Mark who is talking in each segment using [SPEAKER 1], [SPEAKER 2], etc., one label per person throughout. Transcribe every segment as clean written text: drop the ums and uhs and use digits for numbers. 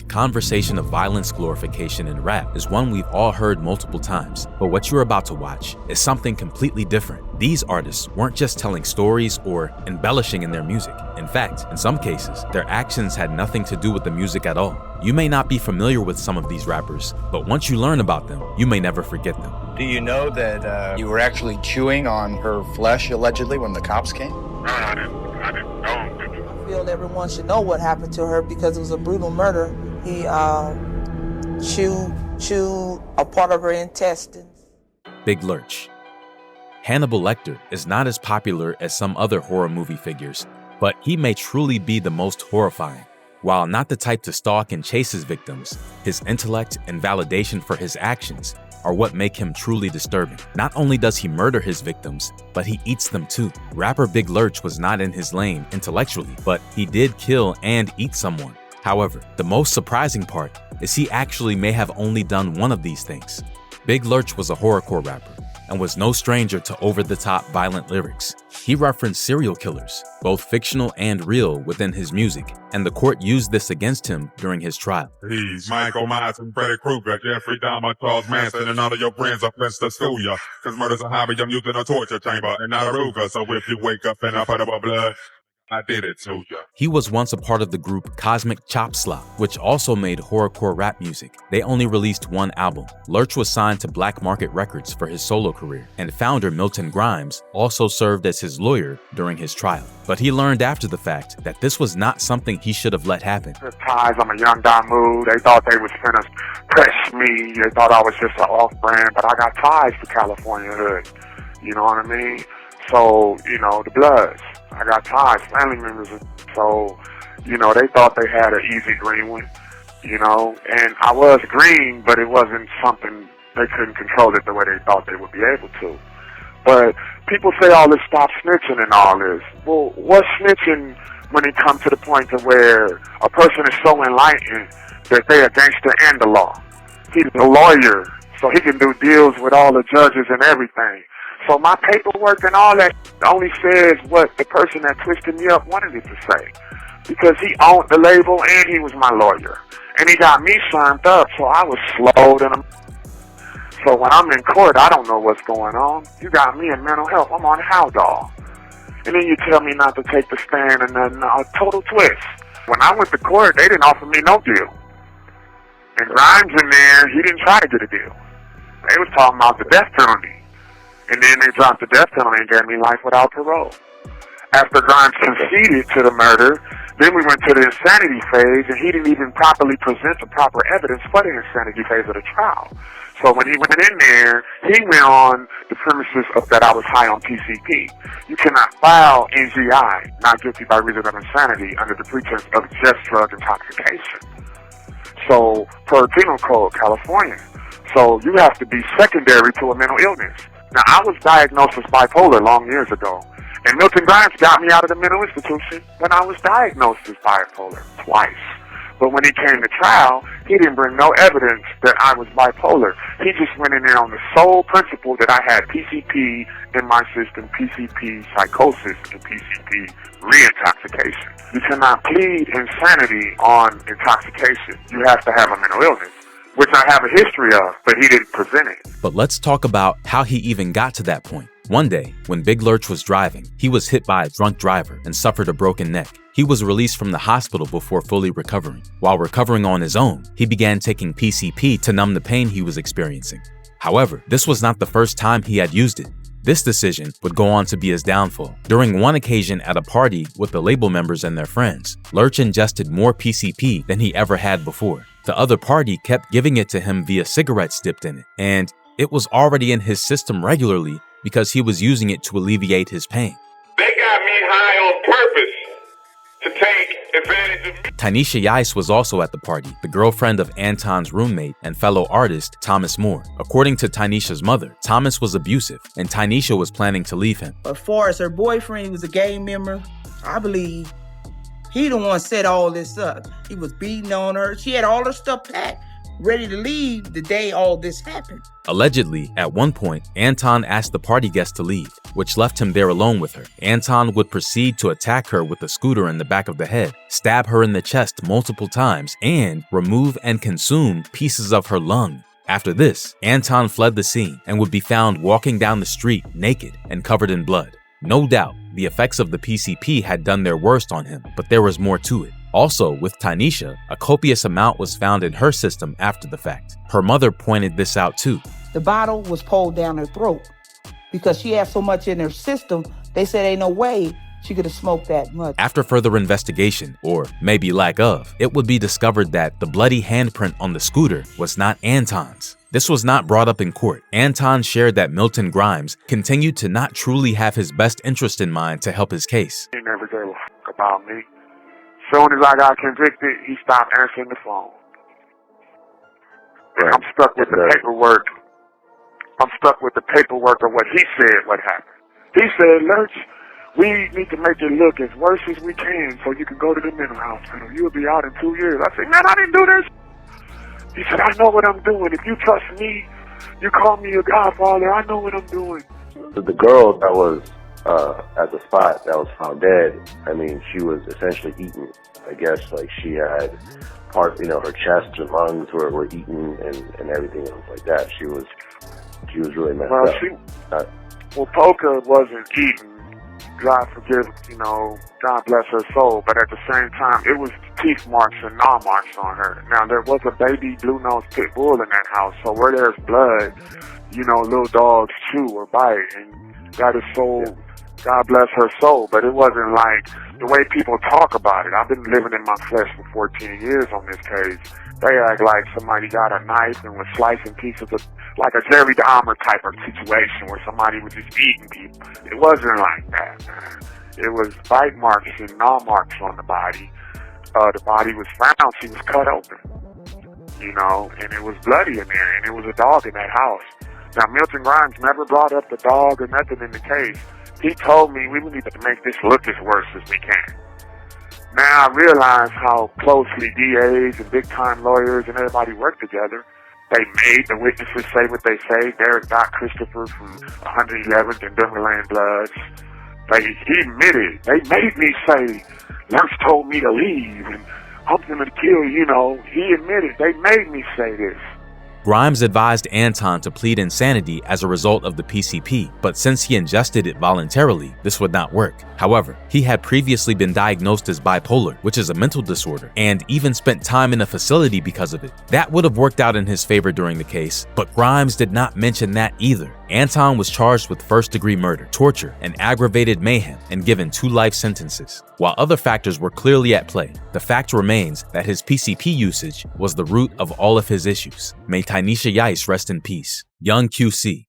[SPEAKER 1] conversation of violence glorification in rap is one we've all heard multiple times, but what you're about to watch is something completely different. These artists weren't just telling stories or embellishing in their music. In fact, in some cases, their actions had nothing to do with the music at all. You may not be familiar with some of these rappers, but once you learn about them, you may never forget them.
[SPEAKER 2] Do you know that you were actually chewing on her flesh, allegedly, when the cops came?
[SPEAKER 3] No, I didn't know.
[SPEAKER 4] I feel everyone should know what happened to her because it was a brutal murder. He chewed a part of her intestines.
[SPEAKER 1] Big Lurch. Hannibal Lecter is not as popular as some other horror movie figures, but he may truly be the most horrifying. While not the type to stalk and chase his victims, his intellect and validation for his actions are what make him truly disturbing. Not only does he murder his victims, but he eats them too. Rapper Big Lurch was not in his lane intellectually, but he did kill and eat someone. However, the most surprising part is he actually may have only done one of these things. Big Lurch was a horrorcore rapper and was no stranger to over-the-top violent lyrics. He referenced serial killers, both fictional and real, within his music, and the court used this against him during his trial.
[SPEAKER 3] He's Michael Myers and Freddy Krueger, Jeffrey Dahmer, Charles Manson, and all of your friends are friends to school ya. Cause murder's a hobby, I'm using a torture chamber and not a Ruger. So if you wake up in a pot of blood, I did it to ya.
[SPEAKER 1] He was once a part of the group Cosmic Chop Slop, which also made horrorcore rap music. They only released one album. Lurch was signed to Black Market Records for his solo career, and founder Milton Grimes also served as his lawyer during his trial. But he learned after the fact that this was not something he should have let happen.
[SPEAKER 5] Ties, I'm a young Damu. They thought they was finna press me. They thought I was just an off-brand, but I got ties to California hood. You know what I mean? So, the Bloods. I got ties, family members. So, they thought they had an easy green one, and I was green, but it wasn't something, they couldn't control it the way they thought they would be able to. But people say all this stop snitching and all this. Well, what's snitching when it comes to the point of where a person is so enlightened that they are gangster and the law? He's a lawyer, so he can do deals with all the judges and everything. So my paperwork and all that only says what the person that twisted me up wanted it to say. Because he owned the label and he was my lawyer. And he got me signed up, so I was slowed and so when I'm in court, I don't know what's going on. You got me in mental health. I'm on Haldol. And then you tell me not to take the stand and then a total twist. When I went to court, they didn't offer me no deal. And Grimes in there, he didn't try to get a deal. They was talking about the death penalty. And then they dropped the death penalty and gave me life without parole. After Grimes conceded to the murder, then we went to the insanity phase, and he didn't even properly present the proper evidence for the insanity phase of the trial. So when he went in there, he went on the premises of that I was high on PCP. You cannot file NGI, not guilty by reason of insanity, under the pretense of just drug intoxication. So, per Penal Code, California. So you have to be secondary to a mental illness. Now, I was diagnosed as bipolar long years ago, and Milton Grimes got me out of the mental institution when I was diagnosed as bipolar twice. But when he came to trial, he didn't bring no evidence that I was bipolar. He just went in there on the sole principle that I had PCP in my system, PCP psychosis, and PCP re-intoxication. You cannot plead insanity on intoxication. You have to have a mental illness, which I have a history of, but he didn't present it.
[SPEAKER 1] But let's talk about how he even got to that point. One day, when Big Lurch was driving, he was hit by a drunk driver and suffered a broken neck. He was released from the hospital before fully recovering. While recovering on his own, he began taking PCP to numb the pain he was experiencing. However, this was not the first time he had used it. This decision would go on to be his downfall. During one occasion at a party with the label members and their friends, Lurch ingested more PCP than he ever had before. The other party kept giving it to him via cigarettes dipped in it, and it was already in his system regularly because he was using it to alleviate his pain.
[SPEAKER 3] They got me high on purpose to take advantage of me.
[SPEAKER 1] Tynesha Yice was also at the party, the girlfriend of Anton's roommate and fellow artist Thomas Moore. According to Tynesha's mother, Thomas was abusive, and Tynesha was planning to leave him.
[SPEAKER 4] As far as her boyfriend, he was a gang member, I believe he the one set all this up. He was beating on her. She had all her stuff packed.
[SPEAKER 6] ready to leave the day all this happened.
[SPEAKER 1] Allegedly, at one point, Anton asked the party guest to leave, which left him there alone with her. Anton would proceed to attack her with a scooter in the back of the head, stab her in the chest multiple times, and remove and consume pieces of her lung. After this, Anton fled the scene and would be found walking down the street naked and covered in blood. No doubt, the effects of the PCP had done their worst on him, but there was more to it. Also, with Tanisha, a copious amount was found in her system after the fact. Her mother pointed this out too.
[SPEAKER 4] The bottle was pulled down her throat because she had so much in her system. They said ain't no way she could have smoked that much.
[SPEAKER 1] After further investigation, or maybe lack of, it would be discovered that the bloody handprint on the scooter was not Anton's. This was not brought up in court. Anton shared that Milton Grimes continued to not truly have his best interest in mind to help his case.
[SPEAKER 5] He never gave a fuck about me. Soon as I got convicted, he stopped answering the phone. And I'm stuck with the paperwork. I'm stuck with the paperwork of what he said what happened. He said, Lurch, we need to make it look as worse as we can so you can go to the mental hospital. You'll be out in 2 years. I said, man, I didn't do this. He said, I know what I'm doing. If you trust me, you call me your godfather. I know what I'm doing.
[SPEAKER 7] The girl that was at the spot that was found dead, I mean, she was essentially eaten. I guess like she had parts, her chest and lungs were eaten and everything else like that. She was really messed up.
[SPEAKER 5] Well, Polka wasn't eaten. God forgive, God bless her soul. But at the same time, it was teeth marks and gnaw marks on her. Now, there was a baby blue-nosed pit bull in that house. So where there's blood, little dogs chew or bite. And that is so, God bless her soul. But it wasn't like the way people talk about it. I've been living in my flesh for 14 years on this case. They act like somebody got a knife and was slicing pieces of, like a Jerry Dahmer type of situation where somebody was just eating people. It wasn't like that, man. It was bite marks and gnaw marks on the body. The body was found, she was cut open, and it was bloody in there, and it was a dog in that house. Now, Milton Grimes never brought up the dog or nothing in the case. He told me we need to make this look as worse as we can. Now I realize how closely DAs and big-time lawyers and everybody work together. They made the witnesses say what they say. Derek Doc Christopher from 111th and Dunderland Bloods. He admitted. They made me say, Lurch told me to leave and I'm going to kill you. He admitted. They made me say this.
[SPEAKER 1] Grimes advised Anton to plead insanity as a result of the PCP, but since he ingested it voluntarily, this would not work. However, he had previously been diagnosed as bipolar, which is a mental disorder, and even spent time in a facility because of it. That would have worked out in his favor during the case, but Grimes did not mention that either. Anton was charged with first-degree murder, torture, and aggravated mayhem, and given 2 life sentences. While other factors were clearly at play, the fact remains that his PCP usage was the root of all of his issues. May Tanisha Yice rest in peace. Young QC.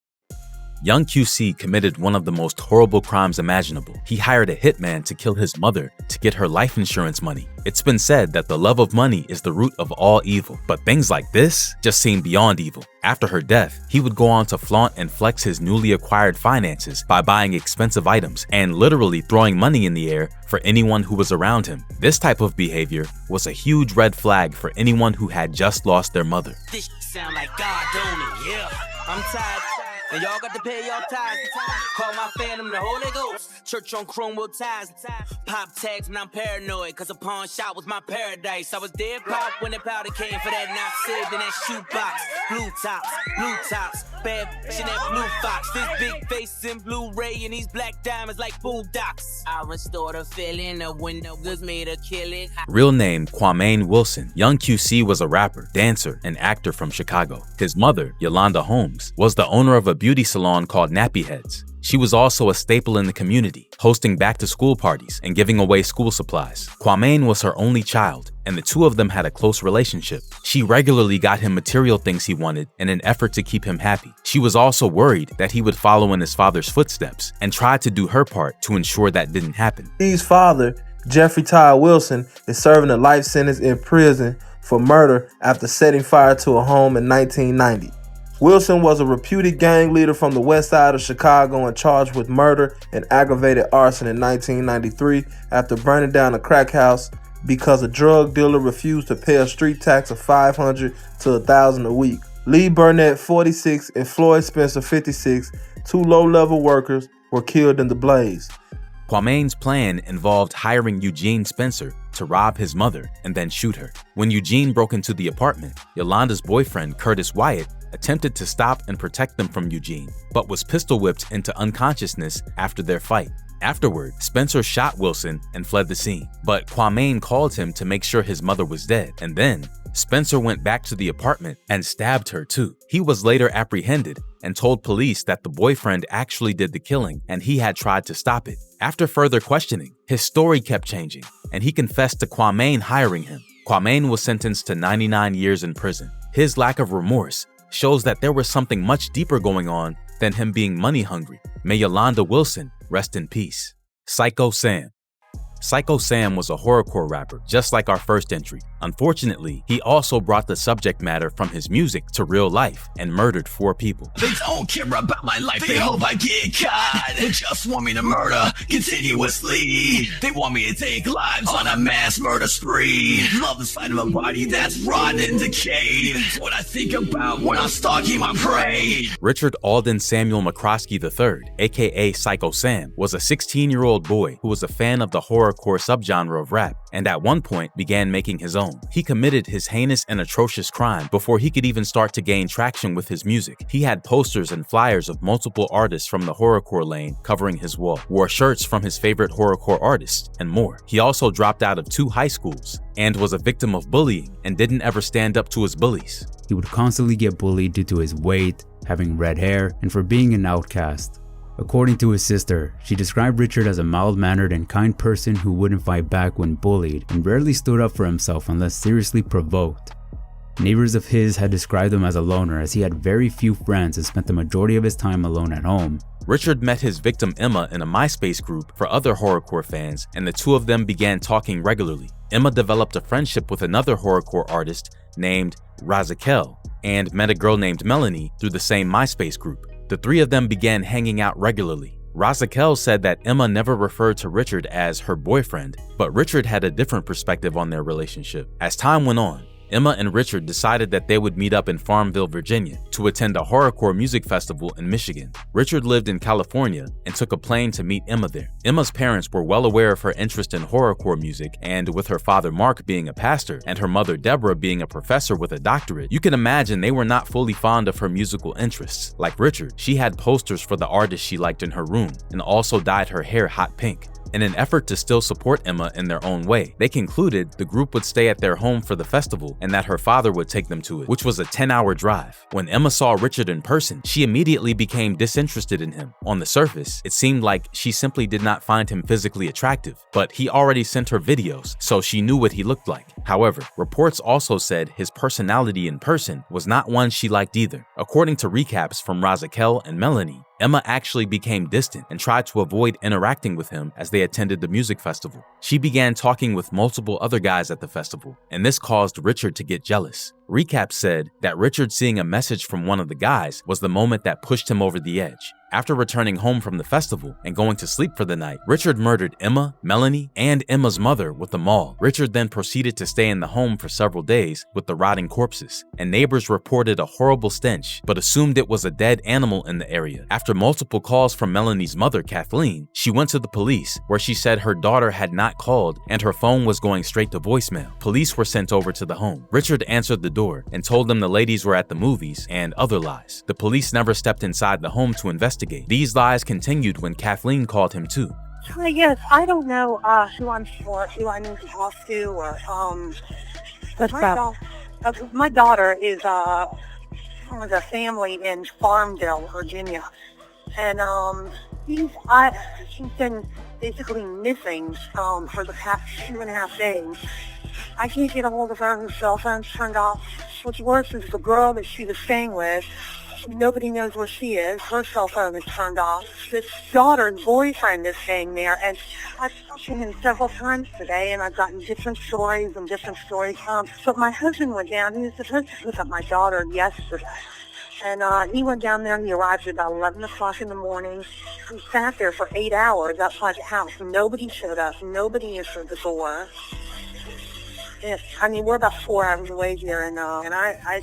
[SPEAKER 1] Young QC committed one of the most horrible crimes imaginable. He hired a hitman to kill his mother to get her life insurance money. It's been said that the love of money is the root of all evil, but things like this just seem beyond evil. After her death, he would go on to flaunt and flex his newly acquired finances by buying expensive items and literally throwing money in the air for anyone who was around him. This type of behavior was a huge red flag for anyone who had just lost their mother.
[SPEAKER 8] This sound like God, don't it? Yeah, I'm tired. And y'all got to pay y'all tithes. Call my phantom the Holy Ghost. Church on Cromwell ties. Pop tags when I'm paranoid, cause a pawn shop was my paradise. I was dead pop when the powder came for that not saved in that shoebox. Blue tops, bad bitch in that blue fox. This big face in Blu-ray and these black diamonds like bulldogs. I restored a feeling of when no goods made a killing.
[SPEAKER 1] Real name Quamaine Wilson, Young QC was a rapper, dancer, and actor from Chicago. His mother, Yolanda Holmes, was the owner of a beauty salon called Nappy Heads. She was also a staple in the community, hosting back-to-school parties and giving away school supplies. Quamaine was her only child, and the two of them had a close relationship. She regularly got him material things he wanted in an effort to keep him happy. She was also worried that he would follow in his father's footsteps and tried to do her part to ensure that didn't happen.
[SPEAKER 9] His father, Jeffrey Ty Wilson, is serving a life sentence in prison for murder after setting fire to a home in 1990. Wilson was a reputed gang leader from the west side of Chicago and charged with murder and aggravated arson in 1993 after burning down a crack house because a drug dealer refused to pay a street tax of $500 to $1,000 a week. Lee Burnett, 46, and Floyd Spencer, 56, two low-level workers, were killed in the blaze.
[SPEAKER 1] Quamaine's plan involved hiring Eugene Spencer to rob his mother and then shoot her. When Eugene broke into the apartment, Yolanda's boyfriend, Curtis Wyatt, attempted to stop and protect them from Eugene, but was pistol whipped into unconsciousness after their fight. Afterward, Spencer shot Wilson and fled the scene, but Quamaine called him to make sure his mother was dead, and then Spencer went back to the apartment and stabbed her too. He was later apprehended and told police that the boyfriend actually did the killing and he had tried to stop it. After further questioning, his story kept changing, and he confessed to Quamaine hiring him. Quamaine was sentenced to 99 years in prison. His lack of remorse shows that there was something much deeper going on than him being money hungry. May Yolanda Wilson rest in peace. Syko Sam. Syko Sam was a horrorcore rapper, just like our first entry. Unfortunately, he also brought the subject matter from his music to real life and murdered 4 people.
[SPEAKER 10] They don't care about my life, they hope I get caught. They just want me to murder continuously. They want me to take lives on a mass murder spree. Love is fight of a body that's rotten and decayed. It's what I think about when I'm stalking my prey.
[SPEAKER 1] Richard Alden Samuel McCroskey III, aka Syko Sam, was a 16-year-old boy who was a fan of the horrorcore subgenre of rap, and at one point began making his own. He committed his heinous and atrocious crime before he could even start to gain traction with his music. He had posters and flyers of multiple artists from the horrorcore lane covering his wall, wore shirts from his favorite horrorcore artists, and more. He also dropped out of 2 high schools and was a victim of bullying and didn't ever stand up to his bullies.
[SPEAKER 11] He would constantly get bullied due to his weight, having red hair, and for being an outcast. According to his sister, she described Richard as a mild-mannered and kind person who wouldn't fight back when bullied and rarely stood up for himself unless seriously provoked. Neighbors of his had described him as a loner, as he had very few friends and spent the majority of his time alone at home.
[SPEAKER 1] Richard met his victim Emma in a MySpace group for other horrorcore fans, and the two of them began talking regularly. Emma developed a friendship with another horrorcore artist named Razakel and met a girl named Melanie through the same MySpace group. The 3 of them began hanging out regularly. Razakel said that Emma never referred to Richard as her boyfriend, but Richard had a different perspective on their relationship. As time went on, Emma and Richard decided that they would meet up in Farmville, Virginia, to attend a horrorcore music festival in Michigan. Richard lived in California and took a plane to meet Emma there. Emma's parents were well aware of her interest in horrorcore music, and with her father Mark being a pastor and her mother Deborah being a professor with a doctorate, you can imagine they were not fully fond of her musical interests. Like Richard, she had posters for the artists she liked in her room and also dyed her hair hot pink. In an effort to still support Emma in their own way, they concluded the group would stay at their home for the festival and that her father would take them to it, which was a 10-hour drive. When Emma saw Richard in person, she immediately became disinterested in him. On the surface, it seemed like she simply did not find him physically attractive, but he already sent her videos, so she knew what he looked like. However, reports also said his personality in person was not one she liked either. According to recaps from Razakel and Melanie, Emma actually became distant and tried to avoid interacting with him as they attended the music festival. She began talking with multiple other guys at the festival, and this caused Richard to get jealous. Recaps said that Richard seeing a message from one of the guys was the moment that pushed him over the edge. After returning home from the festival and going to sleep for the night, Richard murdered Emma, Melanie, and Emma's mother with the maul. Richard then proceeded to stay in the home for several days with the rotting corpses, and neighbors reported a horrible stench but assumed it was a dead animal in the area. After multiple calls from Melanie's mother, Kathleen, she went to the police, where she said her daughter had not called and her phone was going straight to voicemail. Police were sent over to the home. Richard answered the door and told them the ladies were at the movies and other lies. The police never stepped inside the home to investigate. These lies continued when Kathleen called him too.
[SPEAKER 12] Yes, I don't know who I'm for, who I need to talk to, or
[SPEAKER 13] What's up?
[SPEAKER 12] My daughter is with a family in Farmville, Virginia, and she's been basically missing for the past 2.5 days. I can't get a hold of her. Her cell phone's turned off. What's worse is the girl that she was staying with, nobody knows where she is. Her cell phone is turned off. This daughter's boyfriend is staying there, and I've talked to him several times today, and I've gotten different stories. But my husband went down. He was supposed to pick up my daughter yesterday. And he went down there, and he arrived at about 11 o'clock in the morning. He sat there for 8 hours outside the house. Nobody showed up. Nobody answered the door. Yes, I mean, we're about 4 hours away here, and I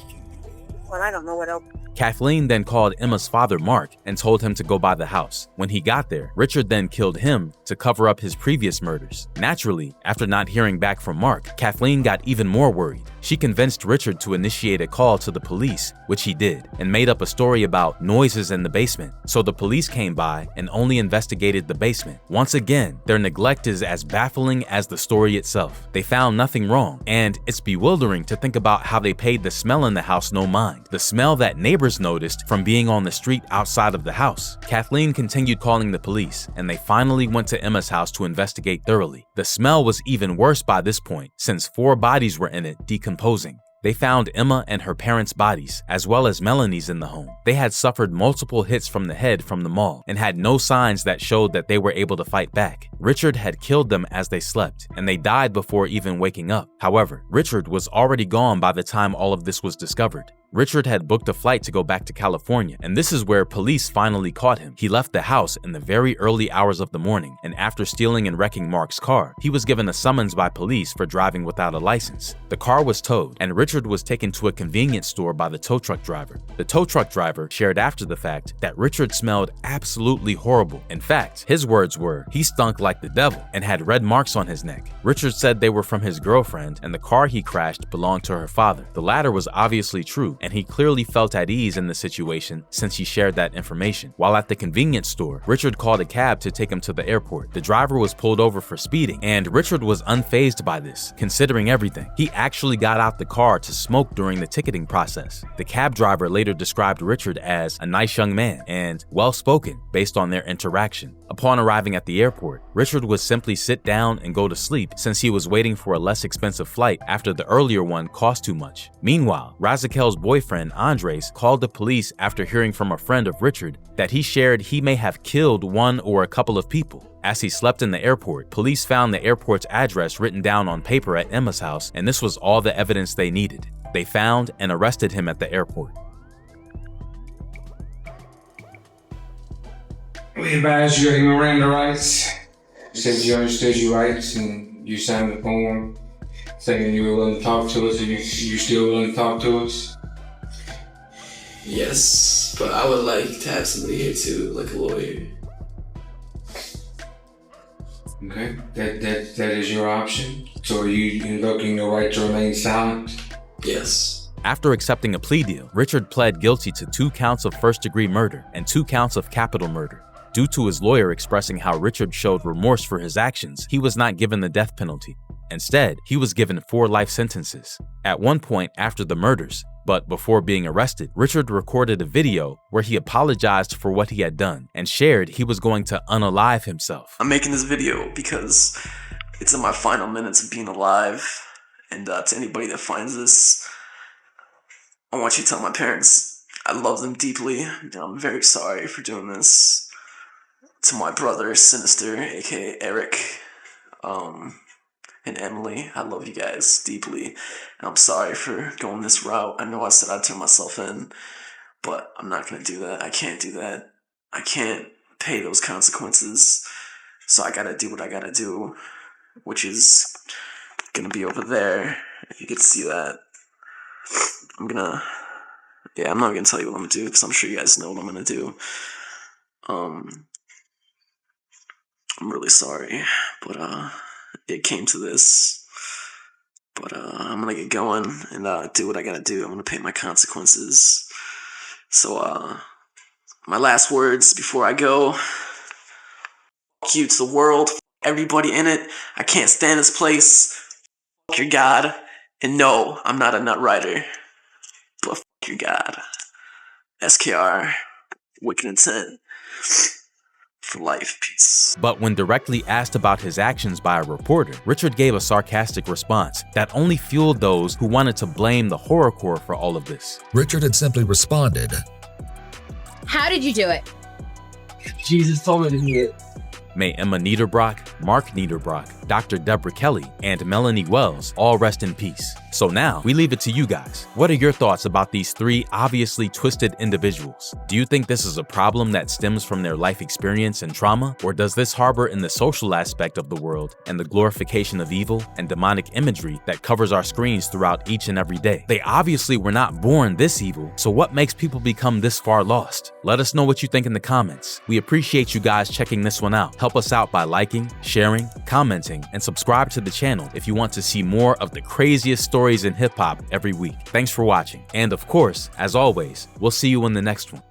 [SPEAKER 12] don't know what else.
[SPEAKER 1] Kathleen then called Emma's father, Mark, and told him to go by the house. When he got there, Richard then killed him to cover up his previous murders. Naturally, after not hearing back from Mark, Kathleen got even more worried. She convinced Richard to initiate a call to the police, which he did, and made up a story about noises in the basement. So the police came by and only investigated the basement. Once again, their neglect is as baffling as the story itself. They found nothing wrong, and it's bewildering to think about how they paid the smell in the house no mind. The smell that neighbors noticed from being on the street outside of the house. Kathleen continued calling the police, and they finally went to Emma's house to investigate thoroughly. The smell was even worse by this point, since 4 bodies were in it decomposing. They found Emma and her parents' bodies, as well as Melanie's in the home. They had suffered multiple hits from the head from the mall and had no signs that showed that they were able to fight back. Richard had killed them as they slept, and they died before even waking up. However, Richard was already gone by the time all of this was discovered. Richard had booked a flight to go back to California, and this is where police finally caught him. He left the house in the very early hours of the morning, and after stealing and wrecking Mark's car, he was given a summons by police for driving without a license. The car was towed, and Richard was taken to a convenience store by the tow truck driver. The tow truck driver shared after the fact that Richard smelled absolutely horrible. In fact, his words were, he stunk like the devil and had red marks on his neck. Richard said they were from his girlfriend, and the car he crashed belonged to her father. The latter was obviously true, and he clearly felt at ease in the situation since he shared that information. While at the convenience store, Richard called a cab to take him to the airport. The driver was pulled over for speeding, and Richard was unfazed by this, considering everything. He actually got out the car to smoke during the ticketing process. The cab driver later described Richard as a nice young man and well-spoken based on their interaction. Upon arriving at the airport, Richard would simply sit down and go to sleep since he was waiting for a less expensive flight after the earlier one cost too much. Meanwhile, Razikel's boyfriend, Andres, called the police after hearing from a friend of Richard that he shared he may have killed one or a couple of people. As he slept in the airport, police found the airport's address written down on paper at Emma's house, and this was all the evidence they needed. They found and arrested him at the airport.
[SPEAKER 14] We advise you of your Miranda rights. You said you understood your rights and you signed the form saying you were willing to talk to us. Are you still willing to talk to us?
[SPEAKER 15] Yes, but I would like to have somebody here too, like a lawyer.
[SPEAKER 14] Okay, that is your option. So are you invoking the right to remain silent?
[SPEAKER 15] Yes.
[SPEAKER 1] After accepting a plea deal, Richard pled guilty to 2 counts of first-degree murder and 2 counts of capital murder. Due to his lawyer expressing how Richard showed remorse for his actions, he was not given the death penalty. Instead, he was given 4 life sentences. At one point after the murders, but before being arrested, Richard recorded a video where he apologized for what he had done and shared he was going to unalive himself.
[SPEAKER 15] I'm making this video because it's in my final minutes of being alive, and to anybody that finds this, I want you to tell my parents I love them deeply, and I'm very sorry for doing this. To my brother, Sinister, aka Eric, and Emily, I love you guys deeply, and I'm sorry for going this route. I know I said I'd turn myself in, but I'm not going to do that. I can't do that. I can't pay those consequences, so I gotta do what I gotta do, which is gonna be over there, if you can see that. I'm not gonna tell you what I'm gonna do, because I'm sure you guys know what I'm gonna do. I'm really sorry, but it came to this. But I'm gonna get going and do what I gotta do. I'm gonna pay my consequences. So my last words before I go: fuck you to the world, fuck everybody in it. I can't stand this place. Fuck your God. And no, I'm not a nut writer, but fuck your God. SKR, Wicked Intent. For life, peace.
[SPEAKER 1] But when directly asked about his actions by a reporter, Richard gave a sarcastic response that only fueled those who wanted to blame the horrorcore for all of this.
[SPEAKER 16] Richard had simply responded,
[SPEAKER 17] "How did you do it?"
[SPEAKER 18] Jesus told me to do it.
[SPEAKER 1] May Emma Niederbrock Mark Niederbrock, Dr. Deborah Kelly, and Melanie Wells all rest in peace. So now, we leave it to you guys. What are your thoughts about these three obviously twisted individuals? Do you think this is a problem that stems from their life experience and trauma, or does this harbor in the social aspect of the world and the glorification of evil and demonic imagery that covers our screens throughout each and every day? They obviously were not born this evil, so what makes people become this far lost? Let us know what you think in the comments. We appreciate you guys checking this one out. Help us out by liking, sharing, commenting, and subscribe to the channel if you want to see more of the craziest stories in hip-hop every week. Thanks for watching, and of course, as always, we'll see you in the next one.